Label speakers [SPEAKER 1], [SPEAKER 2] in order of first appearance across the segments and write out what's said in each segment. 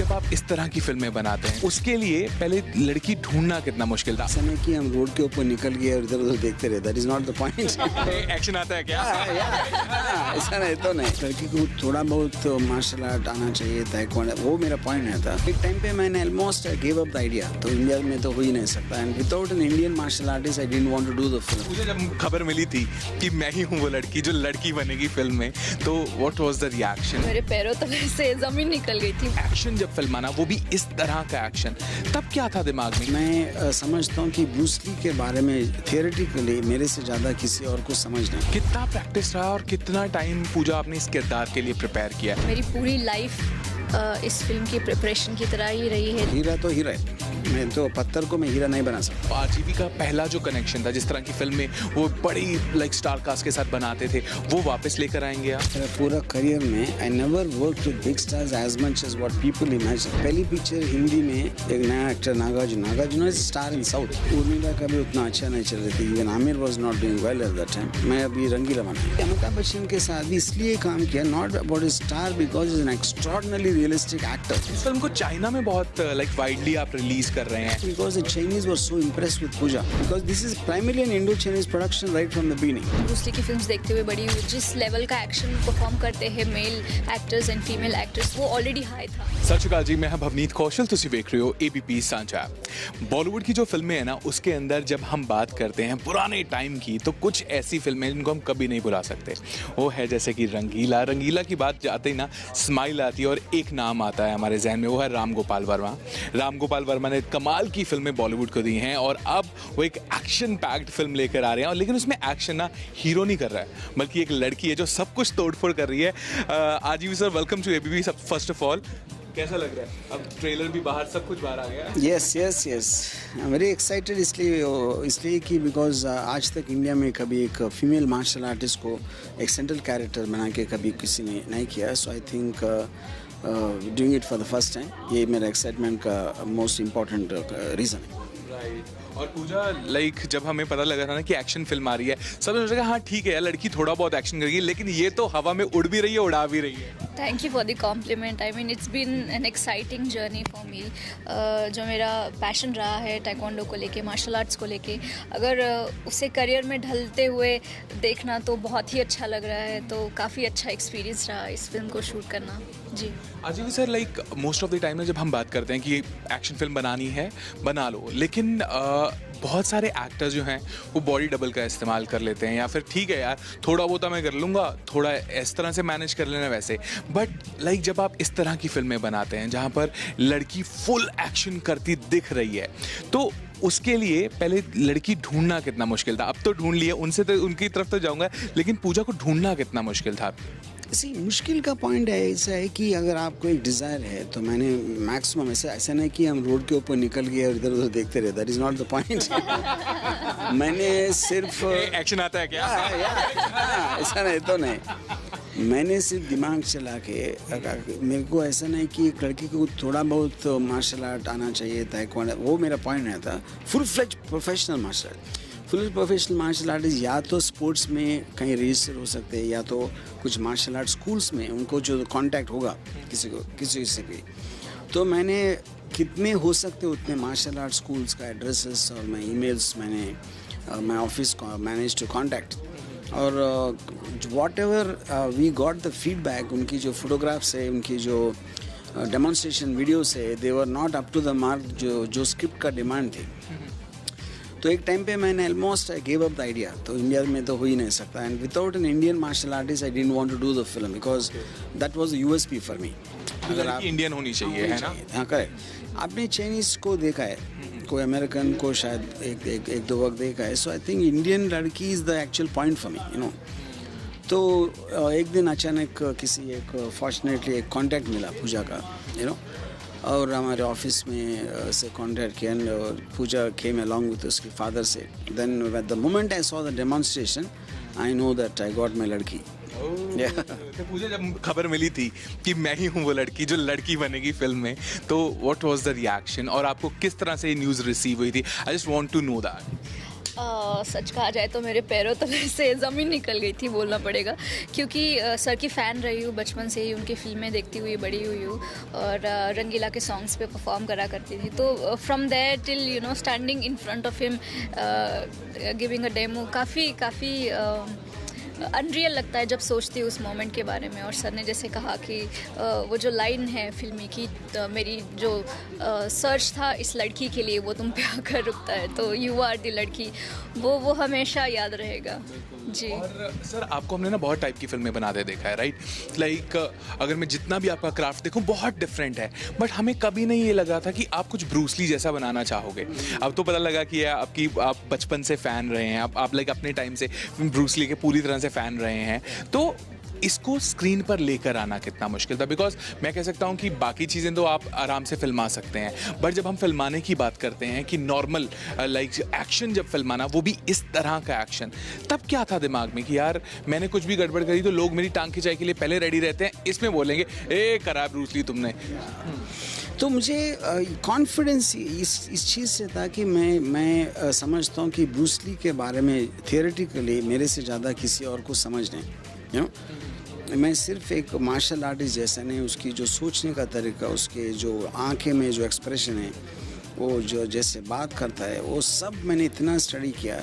[SPEAKER 1] जब आप इस तरह की फिल्में बनाते हैं उसके लिए पहले लड़की ढूंढना कितना मुश्किल था?
[SPEAKER 2] ऐसा नहीं कि हम रोड के ऊपर निकल गए और इधर उधर देखते रहे, that is not the point.
[SPEAKER 1] Action आता है क्या?
[SPEAKER 2] ऐसा नहीं तो नहीं, लड़की को थोड़ा बहुत मार्शल आर्ट आना चाहिए, ताइक्वांडो, वो मेरा पॉइंट नहीं था। एक टाइम पे मैंने almost give up the idea, तो इंडिया में तो हो ही नहीं सकता, and without an Indian martial artist I didn't want to do the film.
[SPEAKER 1] मुझे जब खबर मिली थी कि मैं ही हूँ वो लड़की जो लड़की बनेगी फिल्म में, तो व्हाट वाज द रिएक्शन?
[SPEAKER 3] मेरे पैरों तले से जमीन निकल गई थी।
[SPEAKER 1] एक्शन जब फिल्म आना, वो भी इस तरह का एक्शन, तब क्या था दिमाग में?
[SPEAKER 2] मैं समझता हूँ कि ब्रूस ली के बारे में थियोरेटिकली मेरे से ज़्यादा किसी और को समझना।
[SPEAKER 1] कितना प्रैक्टिस रहा और कितना टाइम पूजा आपने इस किरदार के लिए प्रिपेयर किया?
[SPEAKER 3] मेरी पूरी लाइफ इस फिल्म की प्रिपरेशन की तरह ही रही है।
[SPEAKER 2] हीरा तो हीरा है, मैं तो पत्थर को मैं हीरा नहीं बना सकता।
[SPEAKER 1] आरजीवी का पहला जो कनेक्शन था, जिस तरह की फिल्म में वो बड़ी लाइक स्टार कास्ट के साथ बनाते थे, वो वापस लेकर आएंगे आप?
[SPEAKER 2] मेरा पूरा करियर में I never work with big stars as much as what people imagine. पहली पिक्चर हिंदी में एक नया actor Nagarjuna is star in south. Urmila का भी उतना अच्छा नहीं चल रही थी, even Aamir was not doing well at that time. मैं अभी रंगीला बना। अमिताभ बच्चन के साथ भी इसलिए काम किया, not about A star, because is an extraordinary realistic actor.
[SPEAKER 1] इस फिल्म को चाइना में बहुत लाइक वाइडली आप रिलीज कर रहे हैं।
[SPEAKER 2] Because the Chinese were so impressed with Pooja, because this is primarily an Indo-Chinese production right from the beginning.
[SPEAKER 3] Bruce Lee की films देखते हुए बड़ी हुई, जिस लेवल का एक्शन परफॉर्म करते हैं male actors and female actors, वो ऑलरेडी हाई था।
[SPEAKER 1] सत श्री अकाल जी, मैं भवनीत कौशल, तुसी देख रहे हो एबीपी सांझा। बॉलीवुड की जो फिल्में हैं ना, उसके अंदर जब हम बात करते हैं पुराने टाइम की, तो कुछ ऐसी फिल्में जिनको हम कभी नहीं भुला सकते। वो है जैसे कि रंगीला। रंगीला की बात जाते ही ना स्माइल आती है और एक नाम आता है हमारे जहन में, वो है राम गोपाल वर्मा। राम गोपाल वर्मा ने कमाल की फिल्में बॉलीवुड को दी हैं और अब वो एक एक्शन पैक्ड फिल्म लेकर आ रहे हैं, और लेकिन उसमें एक्शन ना हीरो नहीं कर रहा है, बल्कि एक लड़की है जो सब कुछ तोड़फोड़ कर रही है। RGV sir, welcome to ABP. First of all, कैसा लग रहा है? अब ट्रेलर भी बाहर, सब कुछ बाहर आ गया।
[SPEAKER 2] Yes I am very excited, इसलिए कि बिकॉज आज तक इंडिया में कभी एक फीमेल मार्शल आर्टिस्ट को एक सेंट्रल कैरेक्टर बना के कभी किसी ने नहीं किया। So I think doing it for the first time, ये मेरा एक्साइटमेंट का मोस्ट इम्पॉर्टेंट रीज़न है।
[SPEAKER 1] और पूजा, लाइक जब हमें पता लगा था ना कि एक्शन फिल्म आ रही है, सब सोच रहे हाँ ठीक है यार, लड़की थोड़ा बहुत एक्शन करेगी, लेकिन ये तो हवा में उड़ भी रही है, उड़ा भी रही है।
[SPEAKER 3] Thank you for the compliment. I mean it's been an exciting journey for me. जो मेरा पैशन रहा है टाइक्वांडो को लेके, मार्शल आर्ट्स को लेके, अगर उसे करियर में ढलते हुए देखना तो बहुत ही अच्छा लग रहा है। तो काफ़ी अच्छा एक्सपीरियंस रहा इस फिल्म को शूट करना। जी
[SPEAKER 1] अजीब sir, like most of the time में जब हम बात करते हैं कि एक्शन फिल्म बनानी है, बना लो, लेकिन बहुत सारे एक्टर्स जो हैं वो बॉडी डबल का इस्तेमाल कर लेते हैं, या फिर ठीक है यार थोड़ा बहुत मैं कर लूँगा, थोड़ा इस तरह से मैनेज कर लेना वैसे। बट लाइक जब आप इस तरह की फिल्में बनाते हैं जहाँ पर लड़की फुल एक्शन करती दिख रही है, तो उसके लिए पहले लड़की ढूंढना कितना मुश्किल था? अब तो ढूंढ लिया, उनसे तो उनकी तरफ तो जाऊँगा, लेकिन पूजा को ढूंढना कितना मुश्किल था?
[SPEAKER 2] इसी मुश्किल का पॉइंट है ऐसा है कि अगर आपको एक डिज़ायर है, तो मैंने मैक्सिमम ऐसा नहीं कि हम रोड के ऊपर निकल गए और इधर उधर देखते रहे, that is not the point. मैंने सिर्फ
[SPEAKER 1] एक्शन आता है क्या?
[SPEAKER 2] ऐसा नहीं तो नहीं, मैंने सिर्फ दिमाग चला के, मेरे को ऐसा नहीं कि एक लड़की को थोड़ा बहुत मार्शल आर्ट आना चाहिए, ताइक्वांडो, वो मेरा पॉइंट नहीं था। Full fledge professional martial artist या तो स्पोर्ट्स में कहीं रजिस्टर हो सकते हैं, या तो कुछ मार्शल आर्ट स्कूल्स में उनको जो कांटेक्ट होगा किसी से भी। तो मैंने कितने हो सकते उतने मार्शल आर्ट स्कूल्स का एड्रेसेस और मैं ईमेल्स मैं ऑफिस को मैनेज टू कांटेक्ट, और what ever we got the feedback, उनकी जो फोटोग्राफ्स है, उनकी जो डेमोन्स्ट्रेशन वीडियोस है, they were not up to the mark जो स्क्रिप्ट का डिमांड थी। तो एक टाइम पे मैंने almost give up the idea, तो इंडिया में तो हो ही नहीं सकता, and without an Indian martial artist I didn't want to do the film, because that was the USP for me.
[SPEAKER 1] अगर आप इंडियन होनी चाहिए, है ना?
[SPEAKER 2] हाँ करेक्ट। आपने चाइनीज को देखा है, कोई अमेरिकन को शायद एक दो वक्त देखा है। सो आई थिंक इंडियन लड़की is the actual point for me, you know. तो एक दिन अचानक किसी एक फॉर्चुनेटली एक कॉन्टैक्ट मिला पूजा का, यू नो, और हमारे ऑफिस में से कॉन्टैक्ट किया, और पूजा केम अलॉन्ग विद उसके फादर से। Then at the moment I saw the demonstration, I know that I got my लड़की।
[SPEAKER 1] तो पूजा, जब खबर मिली थी कि मैं ही हूँ वो लड़की जो लड़की बनेगी फिल्म में, तो व्हाट वाज द रिएक्शन और आपको किस तरह से न्यूज़ रिसीव हुई थी? I just want to know that.
[SPEAKER 3] सच कहा जाए तो मेरे पैरों तले से ज़मीन निकल गई थी बोलना पड़ेगा, क्योंकि सर की फ़ैन रही हूँ बचपन से ही, उनकी फ़िल्में देखती हुई बड़ी हुई हूँ और रंगीला के सॉन्ग्स पे परफॉर्म करा करती थी। तो from there till standing in front of him giving a demo काफ़ी अनरियल लगता है जब सोचती हूँ उस मोमेंट के बारे में। और सर ने जैसे कहा कि वो जो लाइन है फिल्मी की, मेरी जो सर्च था इस लड़की के लिए वो तुम पे आकर रुकता है, तो यू आर दी लड़की, वो हमेशा याद रहेगा जी।
[SPEAKER 1] और सर आपको हमने ना बहुत टाइप की फिल्में बनाते देखा है, राइट? लाइक अगर मैं जितना भी आपका क्राफ्ट देखूं बहुत डिफरेंट है, बट हमें कभी नहीं ये लगा था कि आप कुछ ब्रूस ली जैसा बनाना चाहोगे। अब तो पता लगा कि आप बचपन से फ़ैन रहे हैं, आप लाइक अपने टाइम से ब्रूस ली के पूरी तरह से फ़ैन रहे हैं, तो इसको स्क्रीन पर लेकर आना कितना मुश्किल था? बिकॉज मैं कह सकता हूँ कि बाकी चीज़ें तो आप आराम से फिल्मा सकते हैं, बट जब हम फिल्माने की बात करते हैं कि नॉर्मल लाइक एक्शन जब फिल्माना, वो भी इस तरह का एक्शन, तब क्या था दिमाग में कि यार मैंने कुछ भी गड़बड़ करी तो लोग मेरी टांग खिंचाई के लिए पहले रेडी रहते हैं, इसमें बोलेंगे ए करा ब्रूस ली तुमने।
[SPEAKER 2] तो मुझे कॉन्फिडेंस इस चीज़ से था कि मैं समझता हूँ कि ब्रूस ली के बारे में थियोरेटिकली मेरे से ज़्यादा किसी और को समझ नहीं, मैं सिर्फ एक मार्शल आर्टिस्ट जैसा नहीं, उसकी जो सोचने का तरीका, उसके जो आंखें में जो एक्सप्रेशन है, वो जो जैसे बात करता है, वो सब मैंने इतना स्टडी किया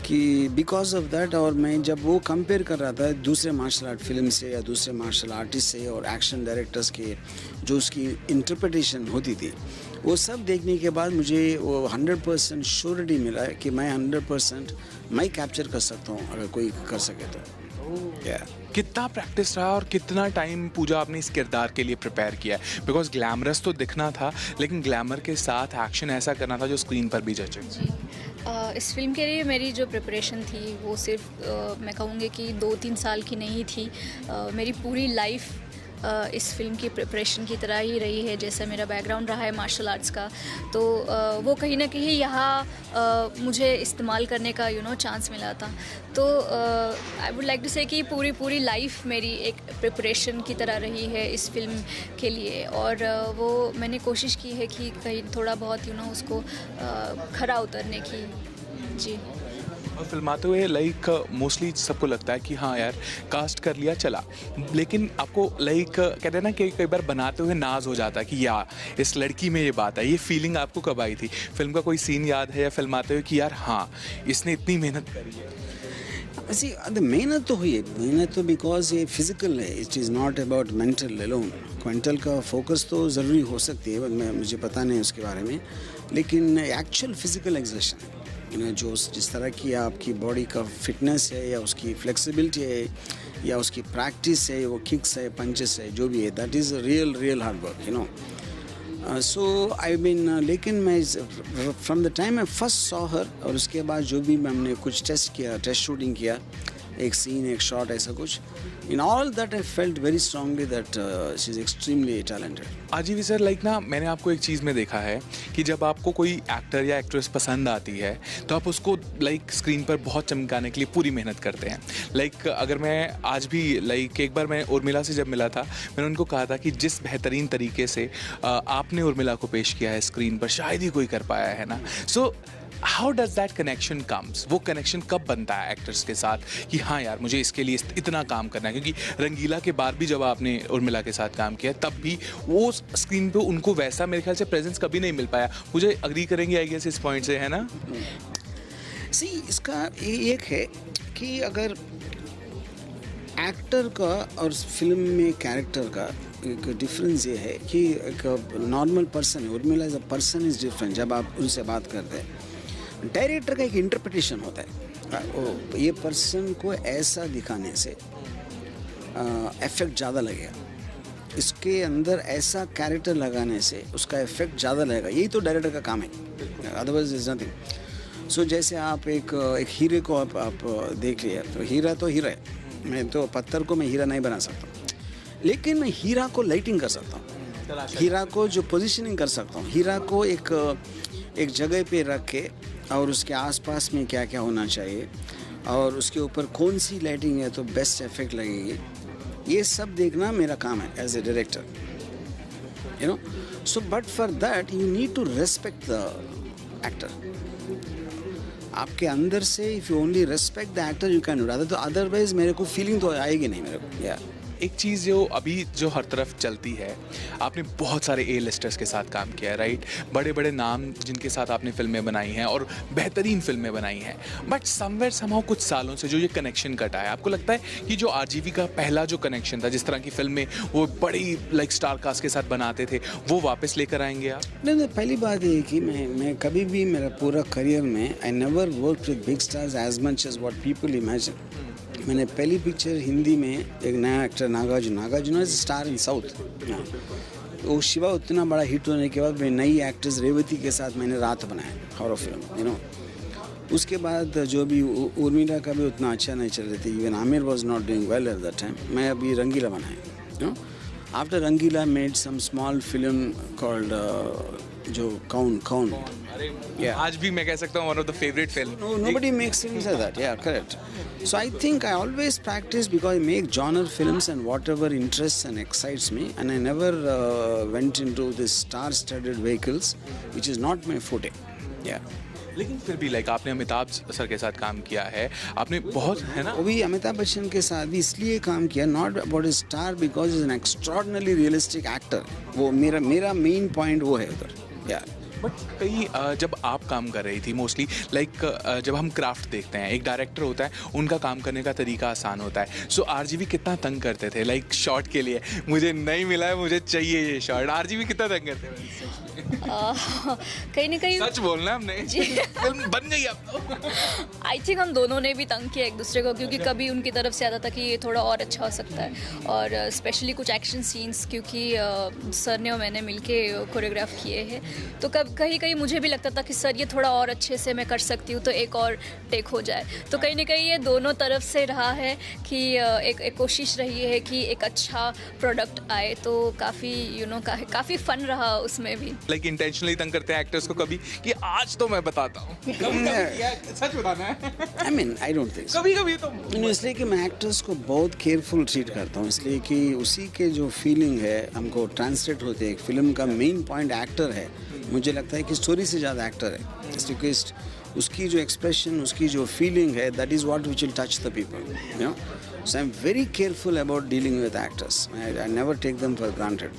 [SPEAKER 2] कि बिकॉज ऑफ दैट। और मैं जब वो कंपेयर कर रहा था दूसरे मार्शल आर्ट फिल्म से या दूसरे मार्शल आर्टिस्ट से और एक्शन डायरेक्टर्स के जो उसकी इंटरप्रिटेशन होती थी, वो सब देखने के बाद मुझे वो 100% श्योरिटी मिला है कि मैं 100% मैं कैप्चर कर सकता हूँ अगर कोई कर सके तो।
[SPEAKER 1] कितना प्रैक्टिस रहा और कितना टाइम पूजा आपने इस किरदार के लिए प्रिपेयर किया? बिकॉज ग्लैमरस तो दिखना था, लेकिन ग्लैमर के साथ एक्शन ऐसा करना था जो स्क्रीन पर भी जचे।
[SPEAKER 3] जी, इस फिल्म के लिए मेरी जो प्रिपरेशन थी वो सिर्फ मैं कहूँगी कि 2-3 साल की नहीं थी। मेरी पूरी लाइफ इस फिल्म की प्रिपरेशन की तरह ही रही है। जैसा मेरा बैकग्राउंड रहा है मार्शल आर्ट्स का, तो वो कहीं ना कहीं यहाँ मुझे इस्तेमाल करने का चांस मिला था। तो आई वुड लाइक टू से कि पूरी लाइफ मेरी एक प्रिपरेशन की तरह रही है इस फिल्म के लिए, और वो मैंने कोशिश की है कि कहीं थोड़ा बहुत उसको खरा उतरने की। जी,
[SPEAKER 1] और फिल्माते हुए लाइक मोस्टली सबको लगता है कि हाँ यार कास्ट कर लिया चला, लेकिन आपको लाइक कहते हैं ना कि कई बार बनाते हुए नाज हो जाता है कि यार इस लड़की में ये बात है। ये फीलिंग आपको कब आई थी? फिल्म का कोई सीन याद है या फिल्माते हुए कि यार हाँ इसने इतनी मेहनत करी है?
[SPEAKER 2] ऐसी मेहनत तो हुई है, मेहनत तो बिकॉज ये फिजिकल है, it is not about mental alone. Mental का फोकस तो ज़रूरी हो सकती है, मुझे पता नहीं उसके बारे में, लेकिन एक्चुअल फिजिकल एक्सर्शन जो जिस तरह की आपकी बॉडी का फिटनेस है या उसकी फ्लेक्सिबिलिटी है या उसकी प्रैक्टिस है, वो किक्स है, पंचेस है, जो भी है, that is real hard work so I mean. लेकिन मैं from the time I first saw her, और उसके बाद जो भी हमने कुछ टेस्ट शूटिंग किया, एक सीन, एक शॉट, ऐसा कुछ, in all that I felt very strongly that she is extremely talented.
[SPEAKER 1] RGV sir, like ना मैंने आपको एक चीज़ में देखा है कि जब आपको कोई एक्टर या एक्ट्रेस पसंद आती है तो आप उसको लाइक स्क्रीन पर बहुत चमकाने के लिए पूरी मेहनत करते हैं। लाइक अगर मैं आज भी लाइक एक बार मैं उर्मिला से जब मिला था, मैंने उनको कहा था कि जिस बेहतरीन तरीके से आपने उर्मिला को पेश किया है स्क्रीन पर, शायद ही कोई कर पाया है ना। So how does that connection comes? वो कनेक्शन कब बनता है एक्टर्स के साथ कि हाँ यार मुझे इसके लिए इतना काम करना है? क्योंकि रंगीला के बाद भी जब आपने उर्मिला के साथ काम किया तब भी वो स्क्रीन पे उनको वैसा मेरे ख्याल से प्रेजेंस कभी नहीं मिल पाया। मुझे अग्री करेंगे आई गेस इस पॉइंट से, है ना?
[SPEAKER 2] सी, इसका एक है कि अगर एक्टर का और फिल्म में कैरेक्टर का एक डिफरेंस ये है कि एक normal person, Urmila as a person is different. जब आप उनसे बात करते हैं, डायरेक्टर का एक इंटरप्रिटेशन होता है, ये पर्सन को ऐसा दिखाने से इफेक्ट ज़्यादा लगेगा, इसके अंदर ऐसा कैरेक्टर लगाने से उसका इफेक्ट ज़्यादा लगेगा। यही तो डायरेक्टर का काम है, अदरवाइज इज नथिंग। सो जैसे आप एक हीरे को आप देख लिया, तो हीरा है, मैं तो पत्थर को मैं हीरा नहीं बना सकता, लेकिन मैं हीरा को लाइटिंग कर सकता हूँ, हीरा को जो पोजीशनिंग कर सकता हूँ, हीरा को एक जगह पे रख के, और उसके आसपास में क्या क्या होना चाहिए और उसके ऊपर कौन सी लाइटिंग है तो बेस्ट इफेक्ट लगेगी, ये सब देखना मेरा काम है as a director, you know. So but for that you need to respect the actor. आपके अंदर से if you only respect the actor you can do, तो अदरवाइज मेरे को फीलिंग तो आएगी नहीं मेरे को। या
[SPEAKER 1] एक चीज़ जो अभी जो हर तरफ चलती है, आपने बहुत सारे ए लिस्टर्स के साथ काम किया है, राइट? बड़े बड़े नाम जिनके साथ आपने फिल्में बनाई हैं और बेहतरीन फिल्में बनाई हैं, बट समवेयर समहाउ कुछ सालों से जो ये कनेक्शन कटा है, आपको लगता है कि जो आरजीवी का पहला जो कनेक्शन था, जिस तरह की फिल्में वो बड़ी लाइक स्टार कास्ट के साथ बनाते थे, वो वापस लेकर आएंगे आप?
[SPEAKER 2] नहीं, पहली बात ये कि मैं कभी भी मेरा पूरा करियर में I never work with big stars as much as what people imagine. मैंने पहली पिक्चर हिंदी में एक नया actor Nagarjuna is star in south. वो शिवा उतना बड़ा हिट होने के बाद मैं नई एक्ट्रेस रेवती के साथ मैंने रात बनाया हॉरर फिल्म, यू नो। उसके बाद जो भी उर्मिला का भी उतना अच्छा नहीं चल रही थी, even Aamir was not doing well at that time. मैं अभी रंगीला बनाया, you know. After Rangeela made some small film called जो कौन
[SPEAKER 1] आज भी मैं कह सकता हूँ one of the favourite film.
[SPEAKER 2] Nobody makes films like that. Yeah, correct. So I think I always practice because I make genre films and whatever interests and excites me, and I never went into this star-studded vehicles, which is not my forte. Yeah.
[SPEAKER 1] लेकिन फिर भी like आपने Amitabh sir के साथ काम किया है, आपने बहुत, है ना?
[SPEAKER 2] वो भी अमिताभ बच्चन के साथ भी इसलिए काम किया, not about star, because is an extraordinary realistic actor. वो मेरा मेन पॉइंट वो है उधर। या
[SPEAKER 1] बट कई जब आप काम कर रही थी मोस्टली लाइक जब हम क्राफ्ट देखते हैं, एक डायरेक्टर होता है, उनका काम करने का तरीका आसान होता है। सो आरजीवी कितना तंग करते थे लाइक शॉट के लिए, मुझे नहीं मिला है, मुझे चाहिए ये शॉट? आरजीवी कितना तंग करते थे?
[SPEAKER 3] कहीं ना कहीं
[SPEAKER 1] सच बोलना, हमने फिल्म बन गई अब तो।
[SPEAKER 3] आई थिंक हम दोनों ने भी तंग किया एक दूसरे को, क्योंकि कभी उनकी तरफ से आता था कि ये थोड़ा और अच्छा हो सकता है, और स्पेशली कुछ एक्शन सीन्स क्योंकि सर ने और मैंने मिलके कोरियोग्राफ किए हैं, तो कहीं मुझे भी लगता था कि सर ये थोड़ा और अच्छे से मैं कर सकती हूँ, तो एक और टेक हो जाए। तो कहीं ना कहीं ये दोनों तरफ से रहा है कि एक कोशिश रही है कि एक अच्छा प्रोडक्ट आए, तो काफ़ी फन रहा उसमें भी।
[SPEAKER 1] लाइक इंटेंशनली तंग करते हैं एक्टर्स को कभी कि आज तो मैं बताता हूँ? सच बताना है।
[SPEAKER 2] I mean I don't think
[SPEAKER 1] कभी तो
[SPEAKER 2] इसलिए कि मैं एक्टर्स को बहुत केयरफुल ट्रीट करता हूँ, इसलिए कि उसी के जो फीलिंग है हमको ट्रांसलेट होते हैं। एक फिल्म का मेन पॉइंट एक्टर है, मुझे लगता है कि स्टोरी से ज़्यादा एक्टर है, क्योंकि उसकी जो एक्सप्रेशन, उसकी जो फीलिंग है, that is what which will touch the people, you know. So I am very careful about dealing with actors. I never take them for granted.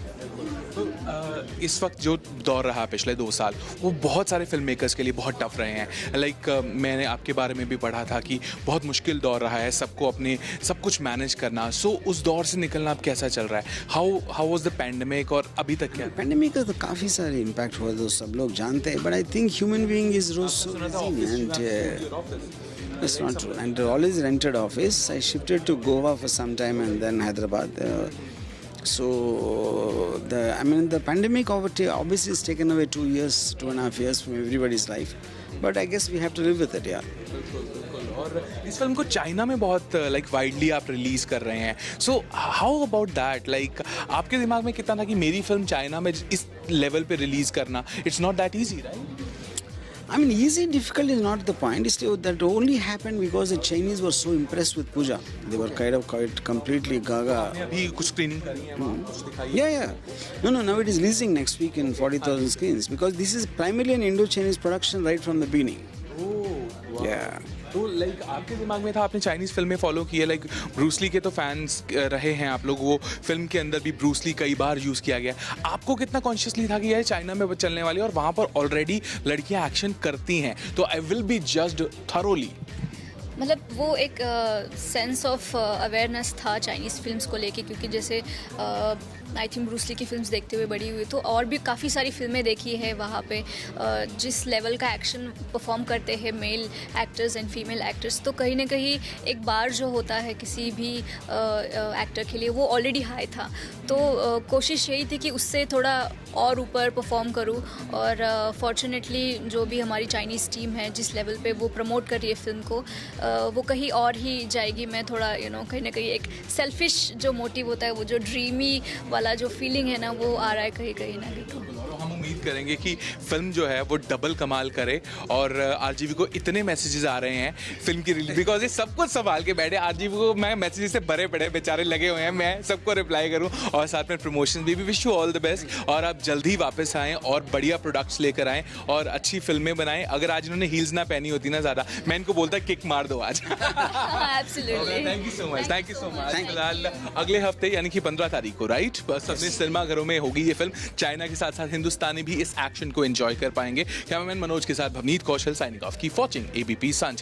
[SPEAKER 1] इस वक्त जो दौर रहा पिछले 2 साल, वो बहुत सारे फिल्म मेकर्स के लिए बहुत टफ रहे हैं। लाइक मैंने आपके बारे में भी पढ़ा था कि बहुत मुश्किल दौर रहा है सबको अपने सब कुछ मैनेज करना। सो उस दौर से निकलना अब कैसा चल रहा है? हाउ वाज द पैंडेमिक, और अभी तक क्या?
[SPEAKER 2] पैंडेमिक का तो काफ़ी सारे इम्पैक्ट हुआ, तो सब लोग जानते हैं, but I think human being is it's not true, and always rented office. I shifted to Goa for some time and then Hyderabad. So the pandemic obviously has taken away 2.5 years from everybody's life, but I guess we have to live with it. Yeah.
[SPEAKER 1] और इस film को China में बहुत like widely आप release कर रहे हैं। So how about that? Like आपके दिमाग में कितना था कि मेरी फिल्म चाइना में इस लेवल पे रिलीज करना, it's not that easy, right?
[SPEAKER 2] I mean, easy, difficult is not the point. It's that only happened because the Chinese were so impressed with Pooja. They were quite completely gaga.
[SPEAKER 1] अभी कुछ screening करी है, कुछ दिखाई है?
[SPEAKER 2] Yeah. No. Now it is releasing next week in 40,000 screens because this is primarily an Indo-Chinese production right from the beginning.
[SPEAKER 1] Oh, wow.
[SPEAKER 2] Yeah.
[SPEAKER 1] तो like आपके दिमाग में था, आपने चाइनीज़ फिल्में फॉलो की है, लाइक ब्रूसली के तो फैंस रहे हैं आप लोग, वो फिल्म के अंदर भी ब्रूसली कई बार यूज़ किया गया। आपको कितना कॉन्शियसली था कि यार चाइना में चलने वाली और वहाँ पर ऑलरेडी लड़कियाँ एक्शन करती हैं, तो I will be judged thoroughly?
[SPEAKER 3] मतलब वो एक सेंस ऑफ अवेयरनेस था चाइनीज़ फिल्म्स को लेके, क्योंकि जैसे आई थिंक ब्रूस ली की फिल्म्स देखते हुए बड़ी हुई, तो और भी काफ़ी सारी फिल्में देखी है वहाँ पे जिस लेवल का एक्शन परफॉर्म करते हैं male actors and female actors, तो कहीं ना कहीं एक बार जो होता है किसी भी एक्टर के लिए वो ऑलरेडी हाई था। तो कोशिश यही थी कि उससे थोड़ा और ऊपर परफॉर्म करूँ, और फॉर्चुनेटली जो भी हमारी चाइनीज़ टीम है जिस लेवल पे वो प्रमोट कर रही है फिल्म को, वो कहीं और ही जाएगी। मैं थोड़ा कहीं ना कहीं एक सेल्फिश जो मोटिव होता है, वो जो ड्रीमी वाला जो फीलिंग है ना, वो आ रहा है कहीं ना कहीं। तो
[SPEAKER 1] उम्मीद करेंगे कि फिल्म जो है वो डबल कमाल करे और आरजीवी को इतने मैसेजेस आ रहे हैं फिल्म की रिलीज, बिकॉज ये सब कुछ संभाल के बैठे, आरजीवी को मैं मैसेजेस से भरे पड़े बेचारे लगे हुए हैं, मैं सबको रिप्लाई करूं और साथ में प्रमोशन भी wish you all the best और आप जल्दी वापस आएँ और बढ़िया प्रोडक्ट्स लेकर आएँ और अच्छी फिल्में बनाएं। अगर आज इन्होंने हील्स ना पहनी होती ना ज़्यादा, मैं इनको बोलता किक मार दो आज। Thank you so much, thank you so much. फिलहाल अगले हफ्ते यानी कि 15 तारीख को राइट सबने सिनेमाघरों में होगी ये फिल्म। चाइना के साथ साथ हिंदुस्तानी भी इस एक्शन को एंजॉय कर पाएंगे। कैमरामैन मनोज के साथ Bhavneet Kaushal signing off, keep watching ABP सांझा।